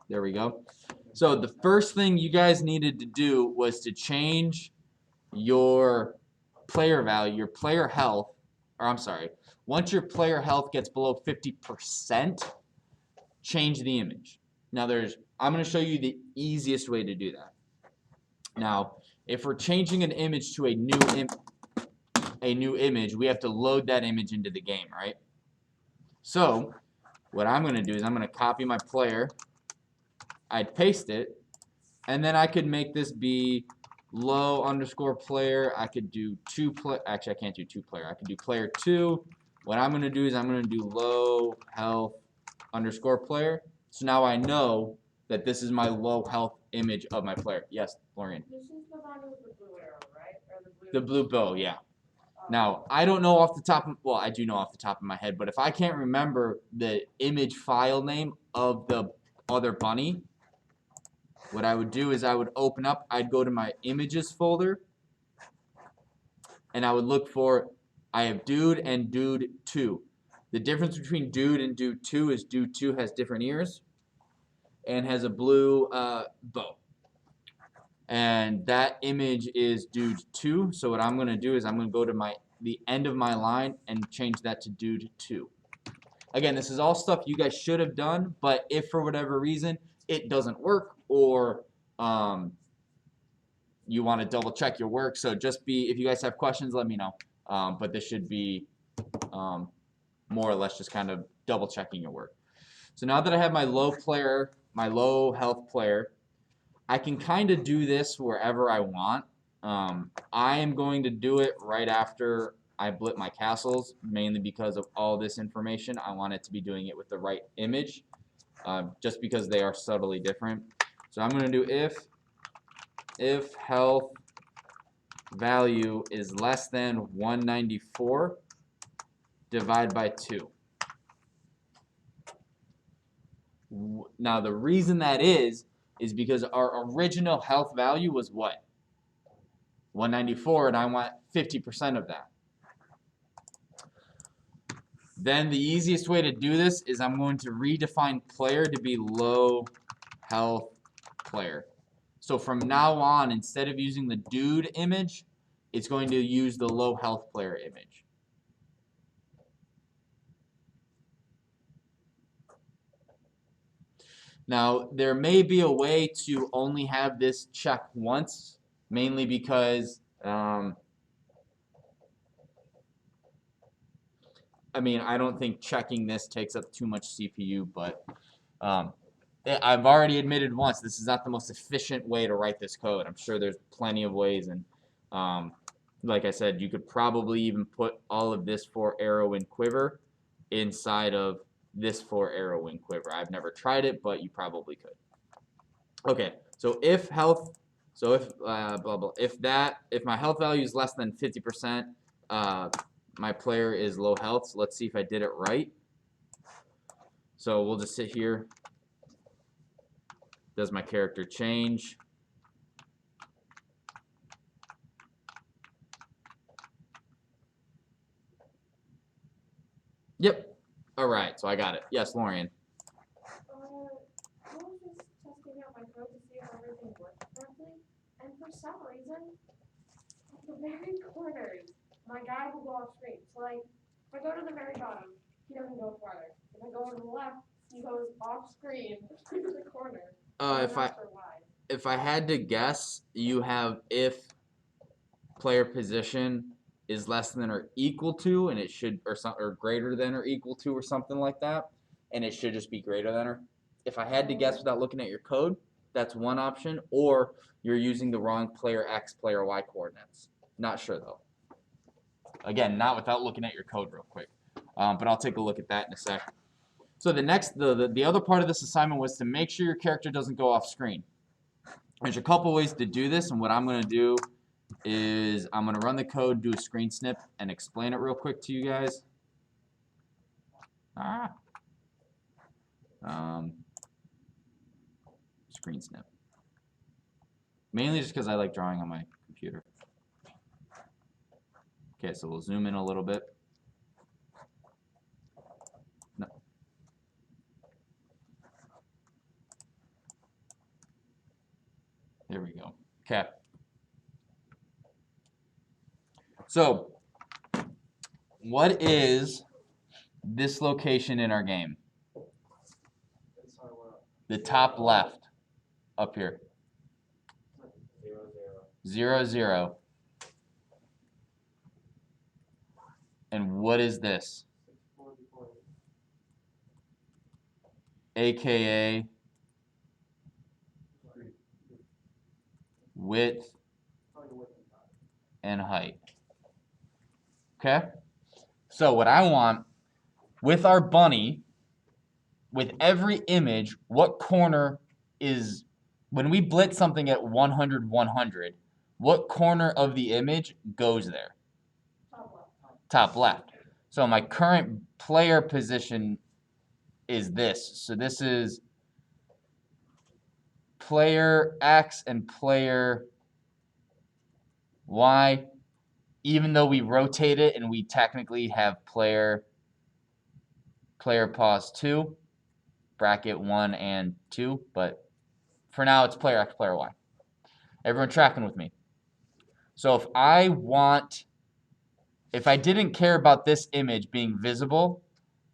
There we go. So the first thing you guys needed to do was to change your player value, your player health, or I'm sorry, once your player health gets below 50%, change the image. Now I'm going to show you the easiest way to do that. Now, if we're changing an image to a new image, we have to load that image into the game, right? So, what I'm going to do is I'm going to copy my player, I'd paste it, and then I could make this be low underscore player. I could do actually I can't do 2 player. I could do player 2. What I'm going to do is I'm going to do low health underscore player. So now I know that this is my low health image of my player. Yes, Lorian. This is the one with the blue arrow, right? Or the blue bow, yeah. Now, I don't know off the top of, well, I do know off the top of my head, but if I can't remember the image file name of the other bunny, what I would do is I would open up, I'd go to my images folder, and I would look for, I have dude and dude 2. The difference between dude and dude 2 is dude 2 has different ears and has a blue bow. And that image is dude 2. So what I'm going to do is I'm going to go to the end of my line and change that to dude 2. Again, this is all stuff you guys should have done, but if for whatever reason it doesn't work or you want to double check your work, so if you guys have questions, let me know. But this should be more or less just kind of double checking your work. So now that I have my low health player, I can kind of do this wherever I want. I am going to do it right after I blip my castles, mainly because of all this information. I want it to be doing it with the right image, just because they are subtly different. So I'm going to do if health value is less than 194, divide by 2. Now the reason that is because our original health value was what? 194, and I want 50% of that. Then the easiest way to do this is I'm going to redefine player to be low health player. So from now on, instead of using the dude image, it's going to use the low health player image. Now, there may be a way to only have this check once, mainly because I mean, I don't think checking this takes up too much CPU, but I've already admitted once this is not the most efficient way to write this code. I'm sure there's plenty of ways, and like I said, you could probably even put all of this 4 arrow in quiver inside of this 4 arrow in quiver. I've never tried it, but you probably could. Okay, so if health, so if blah blah, if my health value is less than 50%, my player is low health. So let's see if I did it right. So we'll just sit here. Does my character change? Yep. All right, so I got it. Yes, Lorian. I was just testing out my code to see if everything worked correctly, and for some reason, at the very corners, my guy will go off screen. So like, if I go to the very bottom, he doesn't go farther. If I go to the left, he goes off screen to the corner. If I had to guess, you have if player position is less than or equal to, and it should, or greater than or equal to, or something like that, and it should just be greater than or. If I had to guess without looking at your code, that's one option, or you're using the wrong player X, player Y coordinates. Not sure though. Again, not without looking at your code real quick, but I'll take a look at that in a sec. So the other part of this assignment was to make sure your character doesn't go off screen. There's a couple ways to do this, and what I'm going to do is I'm going to run the code, do a screen snip, and explain it real quick to you guys. Screen snip. Mainly just because I like drawing on my computer. Okay, so we'll zoom in a little bit. No. Here we go. Okay. So, what is this location in our game? The top left, up here. 0, 0. And what is this? AKA width and height. Okay? So what I want, with our bunny, with every image, what corner is, when we blitz something at 100, 100, what corner of the image goes there? Top left. So my current player position is this. So this is player X and player Y. Even though we rotate it and we technically have player pause 2, bracket 1 and 2, but for now it's player X, player Y. Everyone tracking with me? So if I didn't care about this image being visible,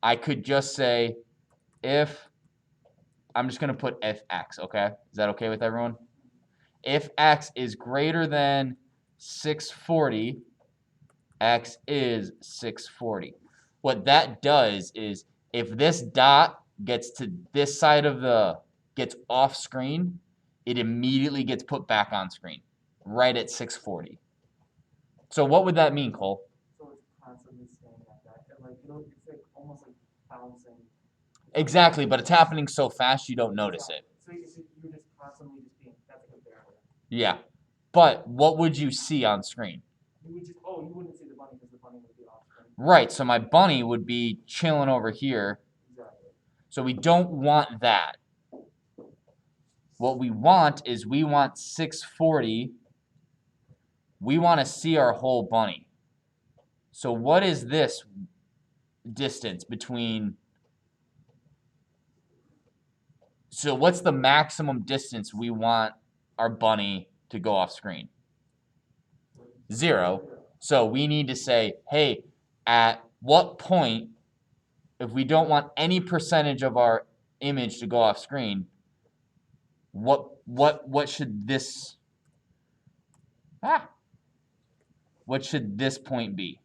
I could just say I'm just going to put if X, okay? Is that okay with everyone? If X is greater than 640, X is 640. What that does is if this dot gets to this side gets off screen, it immediately gets put back on screen, right at 640. So what would that mean, Cole? So it's constantly staying at that. And it's like almost like bouncing. Exactly, but it's happening so fast you don't notice it. So you're just constantly just being, that's a good barrier. Yeah. But what would you see on screen? You wouldn't see the bunny because the bunny would be off screen. Right, so my bunny would be chilling over here. Exactly. So we don't want that. What we want is we want 640. We want to see our whole bunny. So what is this distance between? So what's the maximum distance we want our bunny to go off screen? 0. So we need to say, hey, at what point, if we don't want any percentage of our image to go off screen, what should this what should this point be?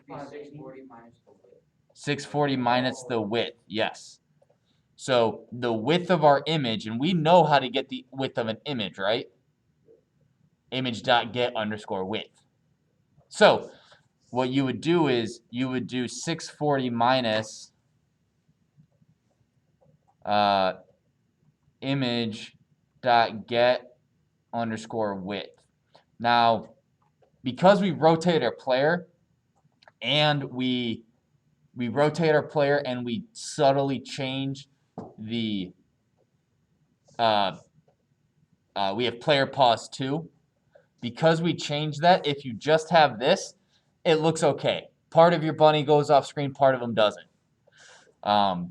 640 minus the width. 640 minus the width, yes. So the width of our image, and we know how to get the width of an image, right? Image.get_width. So what you would do is you would do 640 minus image.get_width. Now, because we rotate our player and we rotate our player and we subtly change the we have player pause 2. Because we change that, if you just have this, it looks okay. Part of your bunny goes off screen, part of them doesn't. So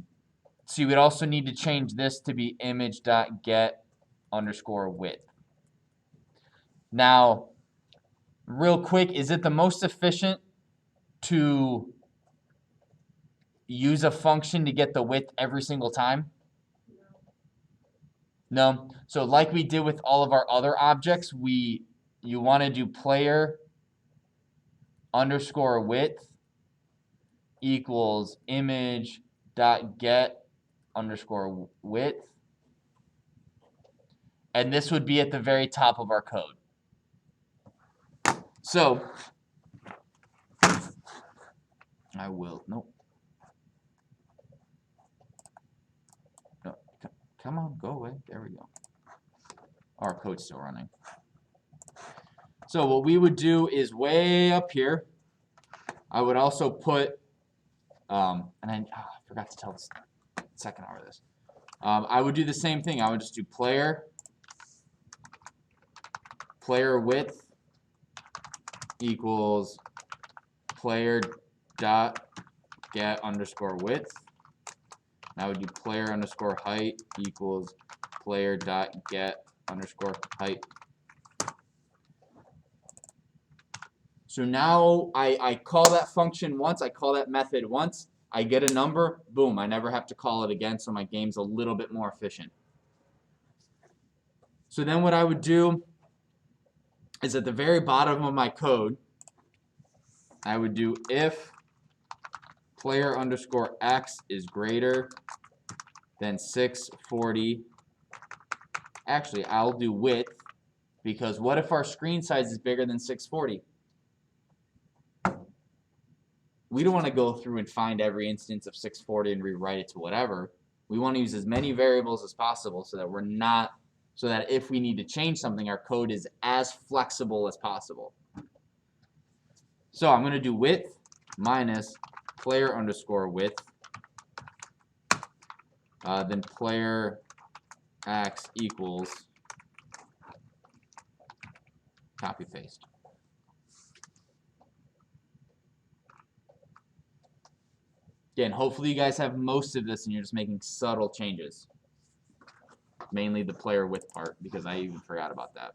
you would also need to change this to be image.get_width. Now, real quick, is it the most efficient to use a function to get the width every single time? No. So like we did with all of our other objects, you want to do player_width equals image.get_width. And this would be at the very top of our code. So I will. Nope. No, come on, go away. There we go. Our code's still running. So what we would do is way up here, I would also put, and I forgot to tell the second hour of this. I would do the same thing. I would just do player width equals player.get_width. I would do player underscore height equals player dot get underscore height. So now I call that function once, I call that method once, I get a number, boom, I never have to call it again, so my game's a little bit more efficient. So then what I would do is at the very bottom of my code, I would do if player underscore x is greater than 640. Actually, I'll do width, because what if our screen size is bigger than 640? We don't want to go through and find every instance of 640 and rewrite it to whatever. We want to use as many variables as possible so that we're not, so that if we need to change something, our code is as flexible as possible. So I'm going to do width minus player underscore width, then player x equals copy paste. Again, hopefully you guys have most of this and you're just making subtle changes. Mainly the player width part, because I even forgot about that.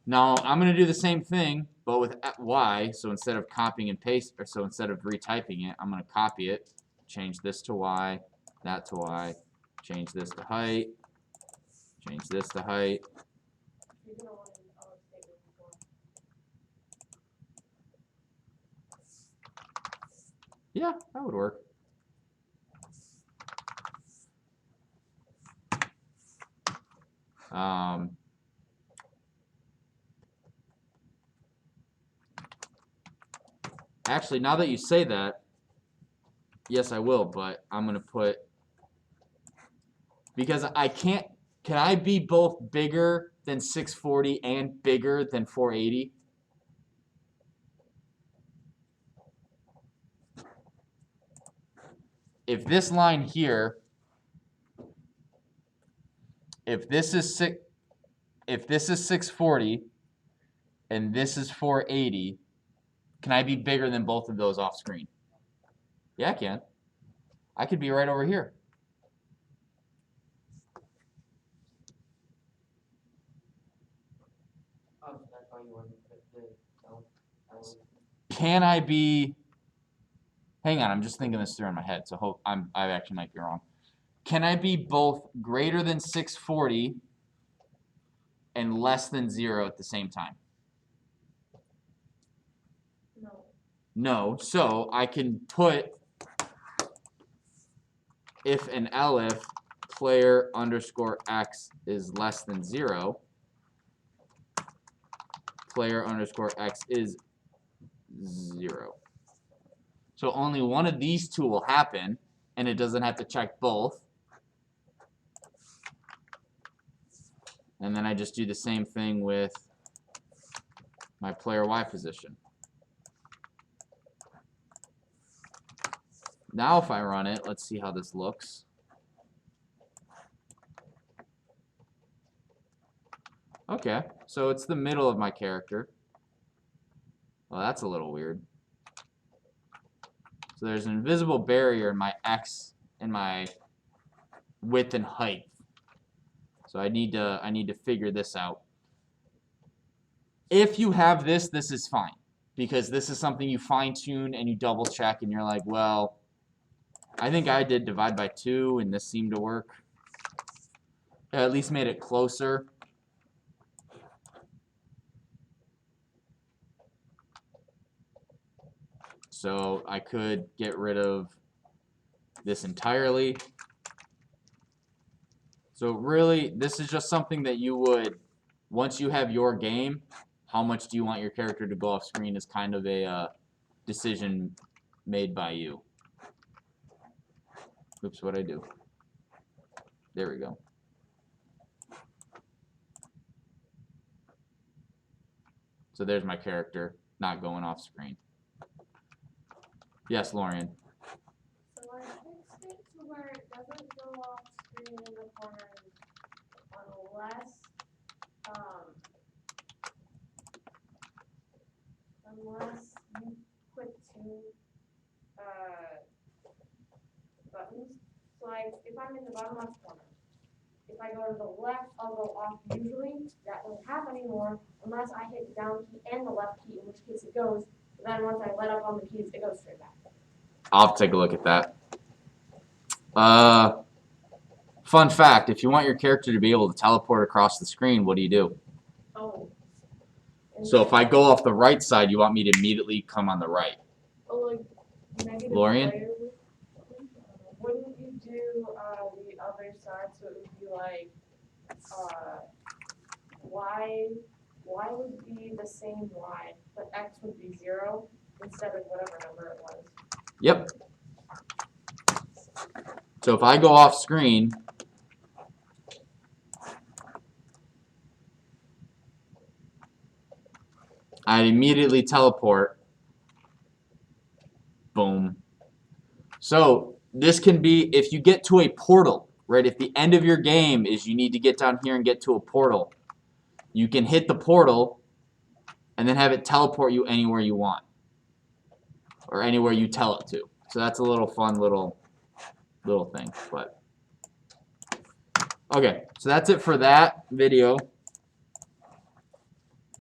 Now I'm going to do the same thing, but with y. So instead of copying and paste, or so instead of retyping it, I'm going to copy it, change this to y, that to y, change this to height, change this to height. You're gonna want an statement before. Yeah, that would work. Actually, now that you say that, yes, I will, but I'm going to put, because I can't, can I be both bigger than 640 and bigger than 480? If this line here, if this is 640 and this is 480, can I be bigger than both of those off screen? Yeah, I can. I could be right over here. Oh, so that's why you wanted to put the L. Can I be, hang on, I'm just thinking this through in my head, so I actually might be wrong. Can I be both greater than 640 and less than 0 at the same time? No. No, so I can put if and elif player underscore x is less than 0, player underscore x is 0. So only one of these two will happen, and it doesn't have to check both. And then I just do the same thing with my player y position. Now if I run it, let's see how this looks. Okay, so it's the middle of my character. Well, that's a little weird. So there's an invisible barrier in my x and my width and height. So I need to figure this out. If you have this, this is fine, because this is something you fine tune and you double check and you're like, well, I think I did divide by 2 and this seemed to work. At least made it closer. So I could get rid of this entirely. So really, this is just something that you would, once you have your game, how much do you want your character to go off screen is kind of a decision made by you. Oops, what'd I do? There we go. So there's my character not going off screen. Yes, Lorian. So I fixed it to where it doesn't go off screen in the corners unless you put two buttons like, if I'm in the bottom left corner, if I go to the left, I'll go off usually. That doesn't happen anymore unless I hit the down key and the left key, in which case it goes. But then once I let up on the keys, it goes straight back. I'll take a look at that. Fun fact, if you want your character to be able to teleport across the screen, what do you do? Oh. And So if I go off the right side, you want me to immediately come on the right. Oh, like, negative Lorian? player, wouldn't you do the other side so it would be like y would be the same y, but x would be 0 instead of whatever number it was. Yep. So if I go off screen, I immediately teleport. Boom. So this can be, if you get to a portal, right? If the end of your game is you need to get down here and get to a portal, you can hit the portal and then have it teleport you anywhere you want. Or anywhere you tell it to. So that's a little fun little thing. But okay, so that's it for that video.